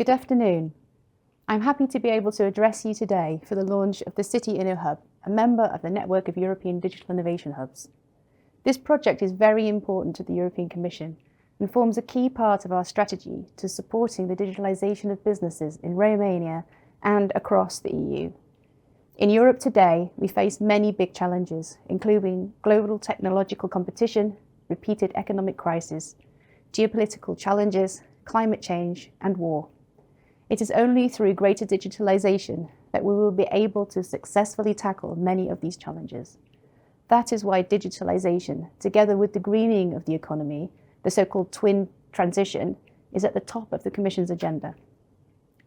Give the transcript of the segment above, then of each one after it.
Good afternoon. I'm happy to be able to address you today for the launch of the CiTyInnoHub, a member of the network of European Digital Innovation Hubs. This project is very important to the European Commission and forms a key part of our strategy to supporting the digitalization of businesses in Romania and across the EU. In Europe today, we face many big challenges, including global technological competition, repeated economic crisis, geopolitical challenges, climate change, and war. It is only through greater digitalization that we will be able to successfully tackle many of these challenges. That is why digitalization, together with the greening of the economy, the so-called twin transition, is at the top of the Commission's agenda.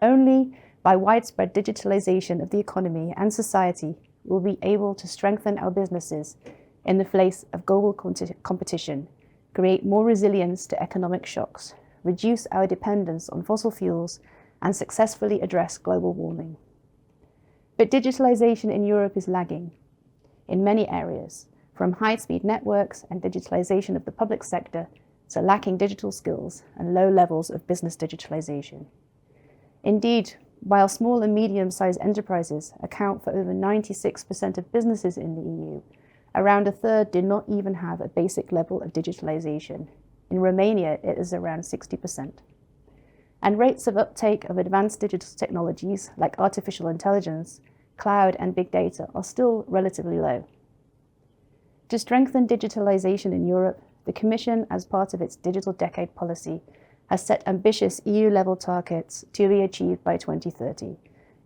Only by widespread digitalization of the economy and society will we be able to strengthen our businesses in the face of global competition, create more resilience to economic shocks, reduce our dependence on fossil fuels, and successfully address global warming. But digitalization in Europe is lagging in many areas, from high-speed networks and digitalization of the public sector to lacking digital skills and low levels of business digitalization. Indeed, while small and medium-sized enterprises account for over 96% of businesses in the EU, around a third do not even have a basic level of digitalization. In Romania, it is around 60%. And rates of uptake of advanced digital technologies like artificial intelligence, cloud, and big data are still relatively low. To strengthen digitalization in Europe, the Commission, as part of its Digital Decade policy, has set ambitious EU-level targets to be achieved by 2030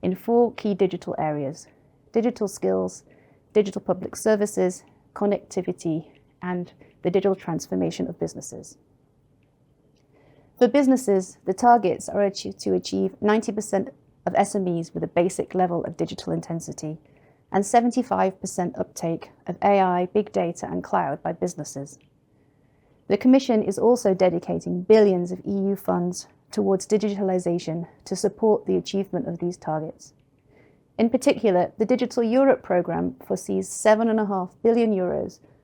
in 4 key digital areas: digital skills, digital public services, connectivity, and the digital transformation of businesses. For businesses, the targets are to achieve 90% of SMEs with a basic level of digital intensity and 75% uptake of AI, big data, and cloud by businesses. The Commission is also dedicating billions of EU funds towards digitalization to support the achievement of these targets. In particular, the Digital Europe programme foresees €7.5 billion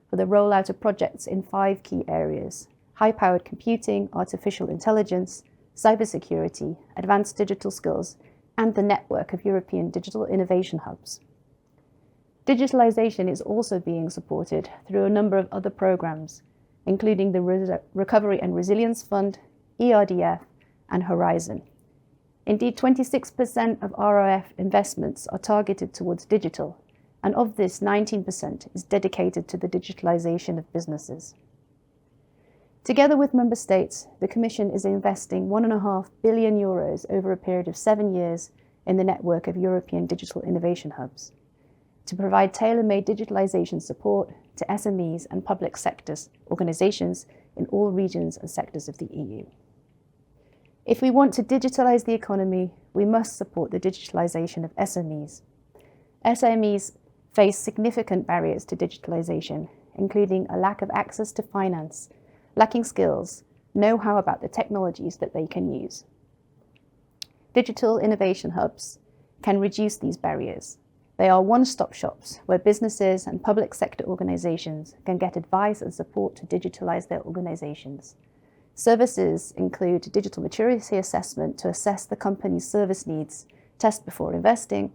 for the rollout of projects in 5 key areas: high-powered computing, artificial intelligence, cybersecurity, advanced digital skills, and the network of European Digital Innovation Hubs. Digitalization is also being supported through a number of other programs, including the Recovery and Resilience Fund, EDIH, and Horizon. Indeed, 26% of RRF investments are targeted towards digital, and of this, 19% is dedicated to the digitalization of businesses. Together with Member States, the Commission is investing €1.5 billion over a period of 7 years in the network of European Digital Innovation Hubs to provide tailor-made digitalization support to SMEs and public sectors organizations in all regions and sectors of the EU. If we want to digitalize the economy, we must support the digitalization of SMEs. SMEs face significant barriers to digitalization, including a lack of access to finance, lacking skills, know-how about the technologies that they can use. Digital innovation hubs can reduce these barriers. They are one-stop shops where businesses and public sector organizations can get advice and support to digitalize their organizations. Services include digital maturity assessment to assess the company's service needs, test before investing,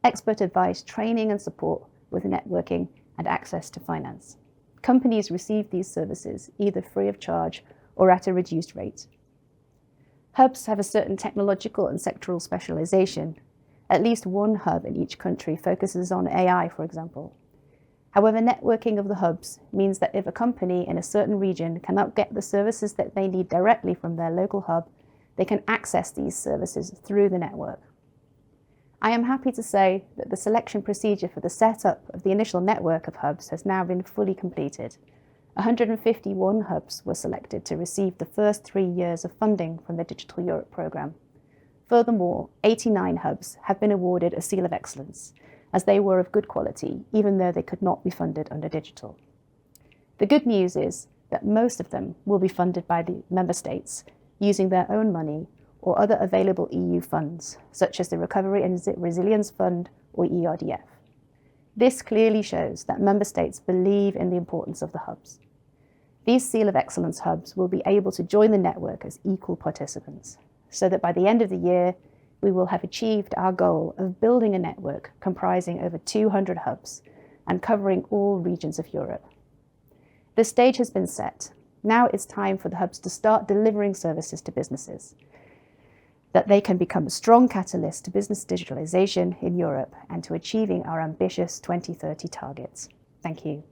expert advice, training and support with networking, and access to finance. Companies receive these services either free of charge or at a reduced rate. Hubs have a certain technological and sectoral specialization. At least one hub in each country focuses on AI, for example. However, networking of the hubs means that if a company in a certain region cannot get the services that they need directly from their local hub, they can access these services through the network. I am happy to say that the selection procedure for the setup of the initial network of hubs has now been fully completed. 151 hubs were selected to receive the first 3 years of funding from the Digital Europe programme. Furthermore, 89 hubs have been awarded a Seal of Excellence, as they were of good quality, even though they could not be funded under digital. The good news is that most of them will be funded by the Member States using their own money or other available EU funds, such as the Recovery and Resilience Fund or EDIH. This clearly shows that Member States believe in the importance of the hubs. These Seal of Excellence hubs will be able to join the network as equal participants. so that by the end of the year, we will have achieved our goal of building a network comprising over 200 hubs and covering all regions of Europe. The stage has been set. Now it's time for the hubs to start delivering services to businesses, that they can become a strong catalyst to business digitalization in Europe and to achieving our ambitious 2030 targets. Thank you.